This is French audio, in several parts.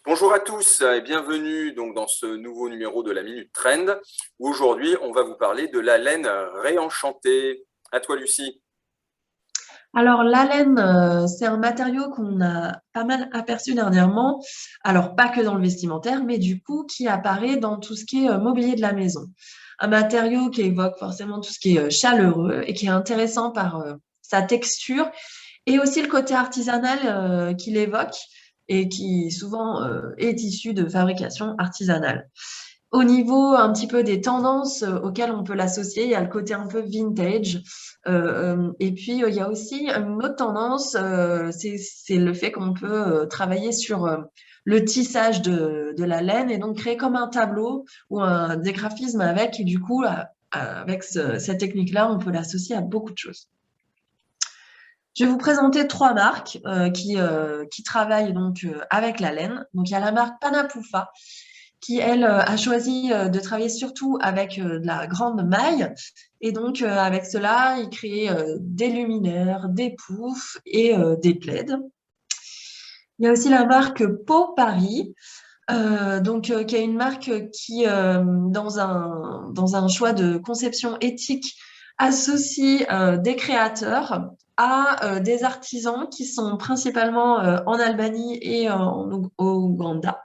Bonjour à tous et bienvenue donc dans ce nouveau numéro de la Minute Trend où aujourd'hui on va vous parler de la laine réenchantée. À toi Lucie. Alors, la laine, c'est un matériau qu'on a pas mal aperçu dernièrement. Alors, pas que dans le vestimentaire, mais du coup, qui apparaît dans tout ce qui est mobilier de la maison. Un matériau qui évoque forcément tout ce qui est chaleureux et qui est intéressant par sa texture et aussi le côté artisanal qu'il évoque et qui souvent est issu de fabrication artisanale. Au niveau un petit peu des tendances auxquelles on peut l'associer, il y a le côté un peu vintage. Et puis, il y a aussi une autre tendance, c'est le fait qu'on peut travailler sur le tissage de la laine et donc créer comme un tableau ou des graphismes avec. Et du coup, avec cette technique-là, on peut l'associer à beaucoup de choses. Je vais vous présenter trois marques qui travaillent donc avec la laine. Donc, il y a la marque Panapufa qui, elle, a choisi de travailler surtout avec de la grande maille. Et donc, avec cela, il crée des luminaires, des poufs et des plaids. Il y a aussi la marque Pau Paris, qui est une marque qui, dans un choix de conception éthique, associe des créateurs à des artisans qui sont principalement en Albanie et en Ouganda.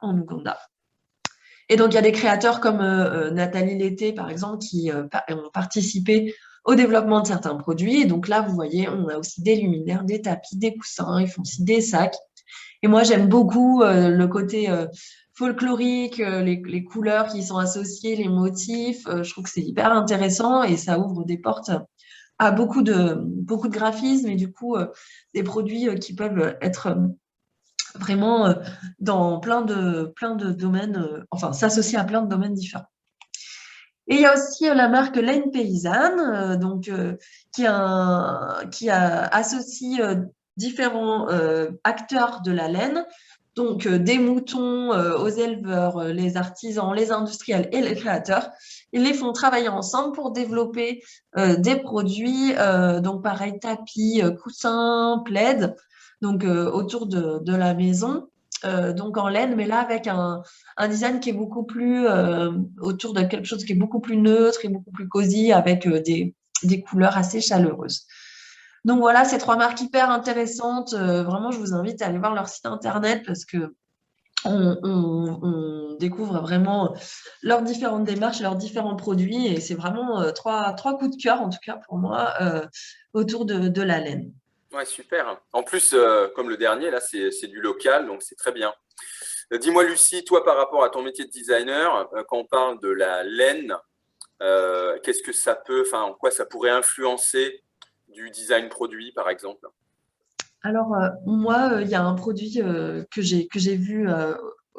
Et donc, il y a des créateurs comme Nathalie Lété, par exemple, qui ont participé au développement de certains produits. Et donc là, vous voyez, on a aussi des luminaires, des tapis, des coussins, ils font aussi des sacs. Et moi, j'aime beaucoup le côté folklorique, les couleurs qui y sont associées, les motifs. Je trouve que c'est hyper intéressant et ça ouvre des portes à beaucoup de graphismes et du coup, des produits qui peuvent être vraiment dans plein de domaines, enfin, s'associer à plein de domaines différents. Et il y a aussi la marque Laine Paysanne, qui associe différents acteurs de la laine, donc des moutons aux éleveurs, les artisans, les industriels et les créateurs. Ils les font travailler ensemble pour développer des produits, donc pareil, tapis, coussins, plaids, donc autour de la maison. Donc en laine, mais là avec un design qui est beaucoup plus autour de quelque chose qui est beaucoup plus neutre et beaucoup plus cosy avec des couleurs assez chaleureuses. Donc voilà, ces trois marques hyper intéressantes. Vraiment, je vous invite à aller voir leur site internet parce que on découvre vraiment leurs différentes démarches, leurs différents produits et c'est vraiment trois coups de cœur, en tout cas pour moi, autour de la laine. Ouais, super. En plus, comme le dernier, là, c'est du local, donc c'est très bien. Dis-moi Lucie, toi par rapport à ton métier de designer, quand on parle de la laine, qu'est-ce que ça peut, enfin, en quoi ça pourrait influencer du design produit, par exemple? Alors, moi, il y a un produit que j'ai vu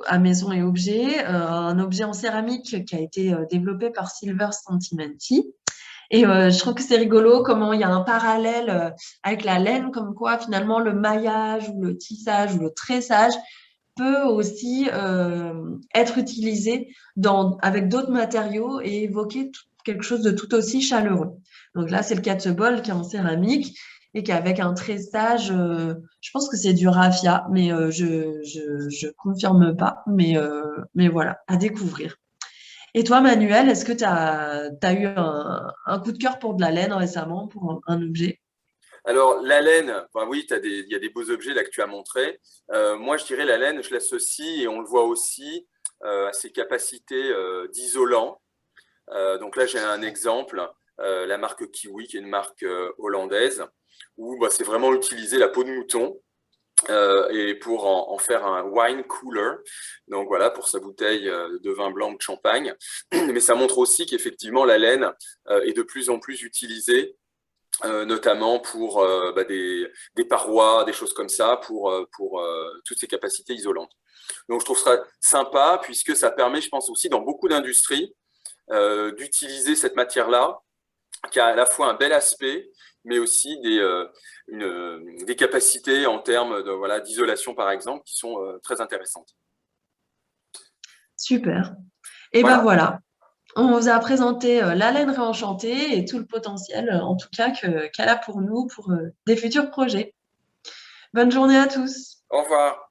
à Maison et Objets, un objet en céramique qui a été développé par Silver Sentimenti. Et je trouve que c'est rigolo comment il y a un parallèle avec la laine, comme quoi finalement le maillage ou le tissage ou le tressage peut aussi être utilisé avec d'autres matériaux et évoquer quelque chose de tout aussi chaleureux. Donc là, c'est le cas de ce bol qui est en céramique et qui est avec un tressage, je pense que c'est du raffia, mais je confirme pas. Mais voilà, à découvrir. Et toi, Manuel, est-ce que tu as eu un coup de cœur pour de la laine récemment, pour un objet? Alors, la laine, enfin, oui, il y a des beaux objets là que tu as montrés. Moi, je dirais la laine, je l'associe et on le voit aussi à ses capacités d'isolant. Donc là, j'ai un exemple, la marque Kiwi, qui est une marque hollandaise, où bah, c'est vraiment utiliser la peau de mouton et pour en faire un wine cooler, donc voilà, pour sa bouteille de vin blanc ou de champagne. Mais ça montre aussi qu'effectivement, la laine est de plus en plus utilisée notamment pour bah, des parois, des choses comme ça, pour toutes ces capacités isolantes. Donc je trouve ça sympa puisque ça permet, je pense aussi dans beaucoup d'industries, d'utiliser cette matière-là, qui a à la fois un bel aspect, mais aussi des capacités en termes de, voilà, d'isolation, par exemple, qui sont très intéressantes. Super. Et ben Voilà. voilà, on vous a présenté la laine réenchantée et tout le potentiel, en tout cas, qu'elle a pour nous, pour des futurs projets. Bonne journée à tous. Au revoir.